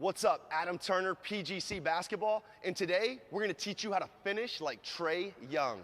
What's up? Adam Turner, PGC Basketball, and today we're going to teach you how to finish like Trae Young.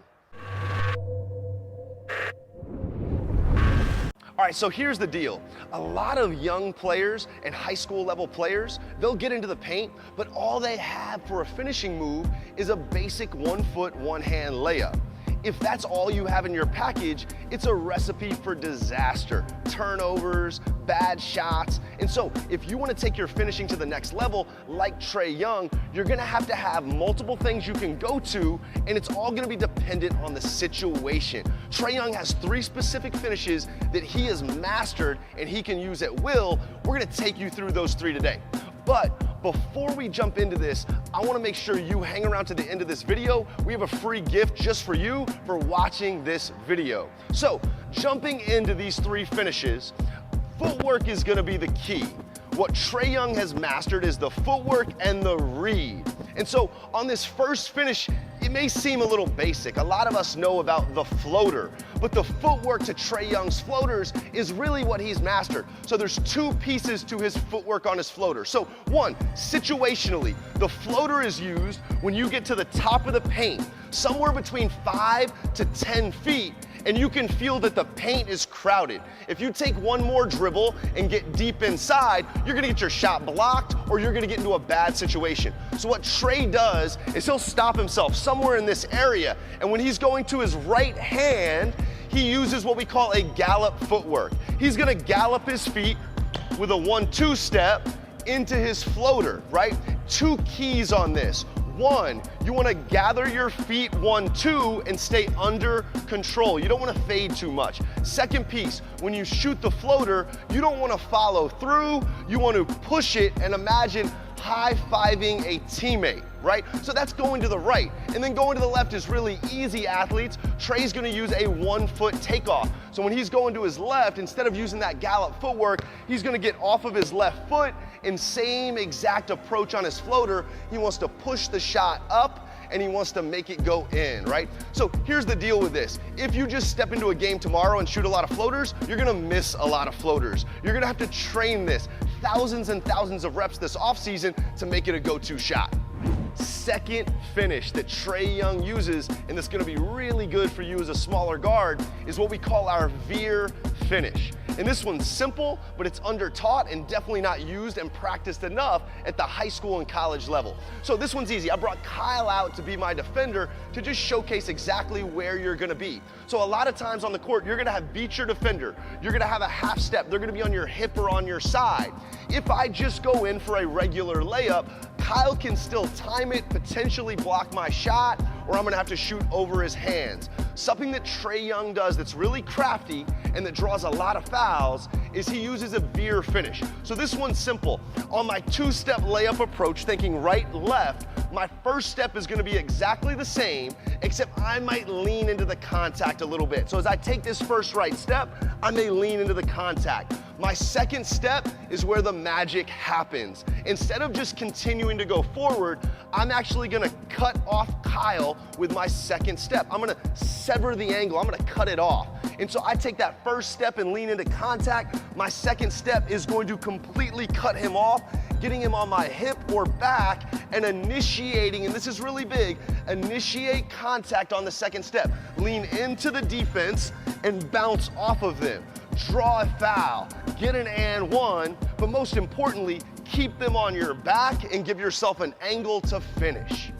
All right, so here's the deal. A lot of young players and high school level players, they'll get into the paint, but all they have for a finishing move is a basic 1 foot, 1 hand layup. If that's all you have in your package, it's a recipe for disaster, turnovers, bad shots. And so if you want to take your finishing to the next level, like Trae Young, you're going to have multiple things you can go to, and it's all going to be dependent on the situation. Trae Young has 3 specific finishes that he has mastered and he can use at will. We're going to take you through those 3 today. But before we jump into this, I want to make sure you hang around to the end of this video. We have a free gift just for you for watching this video. So jumping into these 3 finishes, footwork is going to be the key. What Trae Young has mastered is the footwork and the read. And so on this first finish, it may seem a little basic. A lot of us know about the floater, but the footwork to Trae Young's floaters is really what he's mastered. So there's 2 pieces to his footwork on his floater. So 1, situationally, the floater is used when you get to the top of the paint, somewhere between 5 to 10 feet, and you can feel that the paint is crowded. If you take one more dribble and get deep inside, you're gonna get your shot blocked or you're gonna get into a bad situation. So what Trae does is he'll stop himself somewhere in this area, and when he's going to his right hand, he uses what we call a gallop footwork. He's gonna gallop his feet with a 1-2 step into his floater, right? 2 keys on this. 1, you want to gather your feet 1-2 and stay under control. You don't want to fade too much. Second piece, when you shoot the floater, you don't want to follow through. You want to push it and imagine high-fiving a teammate, right? So that's going to the right. And then going to the left is really easy, athletes. Trae's gonna use a 1 foot takeoff. So when he's going to his left, instead of using that gallop footwork, he's gonna get off of his left foot, and same exact approach on his floater. He wants to push the shot up and he wants to make it go in, right? So here's the deal with this. If you just step into a game tomorrow and shoot a lot of floaters, you're gonna miss a lot of floaters. You're gonna have to train this, thousands and thousands of reps this offseason to make it a go-to shot. Second finish that Trae Young uses, and that's gonna be really good for you as a smaller guard, is what we call our veer finish. And this one's simple, but it's under-taught and definitely not used and practiced enough at the high school and college level. So this one's easy. I brought Kyle out to be my defender to just showcase exactly where you're gonna be. So a lot of times on the court, you're gonna have beat your defender. You're gonna have a half step. They're gonna be on your hip or on your side. If I just go in for a regular layup, Kyle can still time it, potentially block my shot, or I'm gonna have to shoot over his hands. Something that Trae Young does that's really crafty and that draws a lot of fouls is he uses a veer finish. So this one's simple. On my 2-step layup approach, thinking right, left, my first step is gonna be exactly the same, except I might lean into the contact a little bit. So as I take this first right step, I may lean into the contact. My second step is where the magic happens. Instead of just continuing to go forward, I'm actually gonna cut off Kyle with my second step. I'm gonna sever the angle, I'm gonna cut it off. And so I take that first step and lean into contact. My second step is going to completely cut him off, getting him on my hip or back and initiating, and this is really big, initiate contact on the second step. Lean into the defense and bounce off of them. Draw a foul, get an and 1, but most importantly, keep them on your back and give yourself an angle to finish.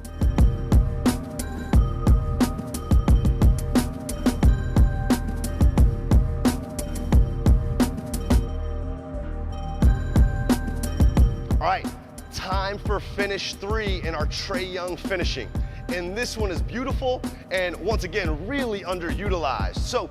All right, time for finish 3 in our Trae Young finishing. And this one is beautiful and once again, really underutilized. So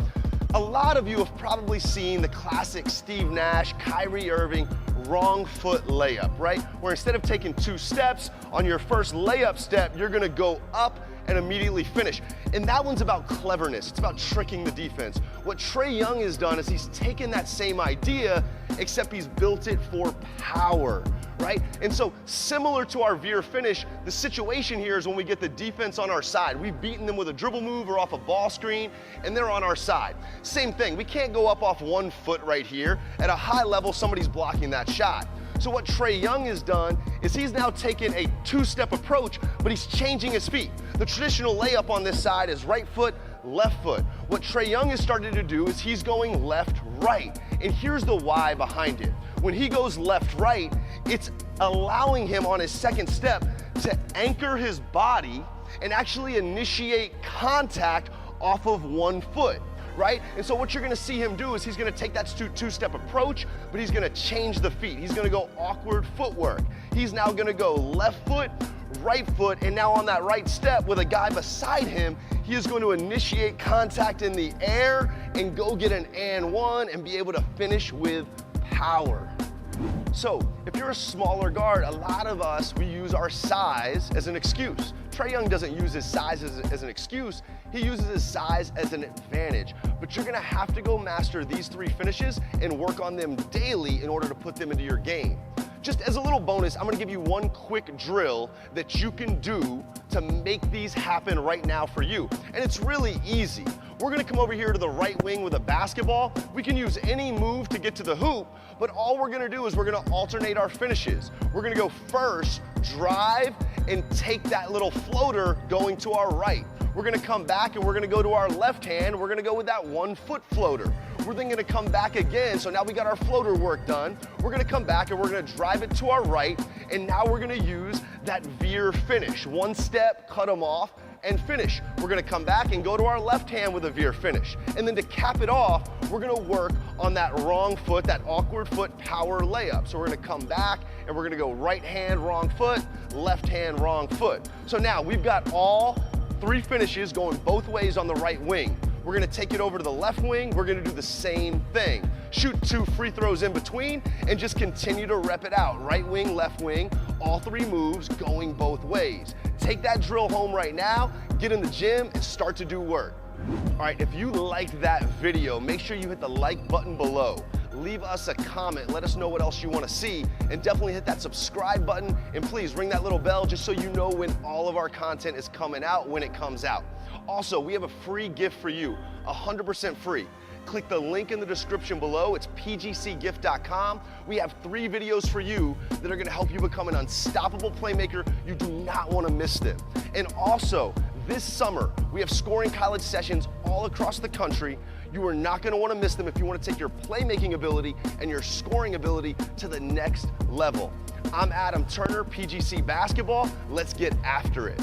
a lot of you have probably seen the classic Steve Nash, Kyrie Irving, wrong foot layup, right? Where instead of taking 2 steps, on your first layup step, you're gonna go up and immediately finish. And that one's about cleverness. It's about tricking the defense. What Trae Young has done is he's taken that same idea, except he's built it for power, right? And so similar to our veer finish, the situation here is when we get the defense on our side. We've beaten them with a dribble move or off a ball screen, and they're on our side. Same thing, we can't go up off 1 foot right here. At a high level, somebody's blocking that shot. So what Trae Young has done is he's now taken a two-step approach, but he's changing his feet. The traditional layup on this side is right foot, left foot. What Trae Young has started to do is he's going left, right. And here's the why behind it. When he goes left, right, it's allowing him on his second step to anchor his body and actually initiate contact off of one foot, right? And so what you're gonna see him do is he's gonna take that two-step approach, but he's gonna change the feet. He's gonna go awkward footwork. He's now gonna go left foot, right foot, and now on that right step with a guy beside him, he is going to initiate contact in the air and go get an and one and be able to finish with power. So if you're a smaller guard, a lot of us, we use our size as an excuse. Trae Young doesn't use his size as an excuse, he uses his size as an advantage. But you're gonna have to go master these three finishes and work on them daily in order to put them into your game. Just as a little bonus, I'm gonna give you one quick drill that you can do to make these happen right now for you. And it's really easy. We're gonna come over here to the right wing with a basketball. We can use any move to get to the hoop, but all we're gonna do is we're gonna alternate our finishes. We're gonna go first, drive, and take that little floater going to our right. We're gonna come back and we're gonna go to our left hand. We're gonna go with that 1 foot floater. We're then gonna come back again. So now we got our floater work done. We're gonna come back and we're gonna drive it to our right. And now we're gonna use that veer finish. One step, cut them off, and finish. We're gonna come back and go to our left hand with a veer finish. And then to cap it off, we're gonna work on that wrong foot, that awkward foot power layup. So we're gonna come back and we're gonna go right hand, wrong foot, left hand, wrong foot. So now we've got all three finishes going both ways on the right wing. We're gonna take it over to the left wing. We're gonna do the same thing. Shoot 2 free throws in between and just continue to rep it out. Right wing, left wing, all three moves going both ways. Take that drill home right now, get in the gym and start to do work. All right, if you liked that video, make sure you hit the like button below. Leave us a comment, let us know what else you want to see, and definitely hit that subscribe button, and please ring that little bell just so you know when all of our content is coming out, when it comes out. Also, we have a free gift for you, 100% free. Click the link in the description below. It's pgcgift.com. We have 3 videos for you that are going to help you become an unstoppable playmaker. You do not want to miss them. And also, this summer, we have scoring college sessions all across the country. You are not going to want to miss them if you want to take your playmaking ability and your scoring ability to the next level. I'm Adam Turner, PGC Basketball. Let's get after it.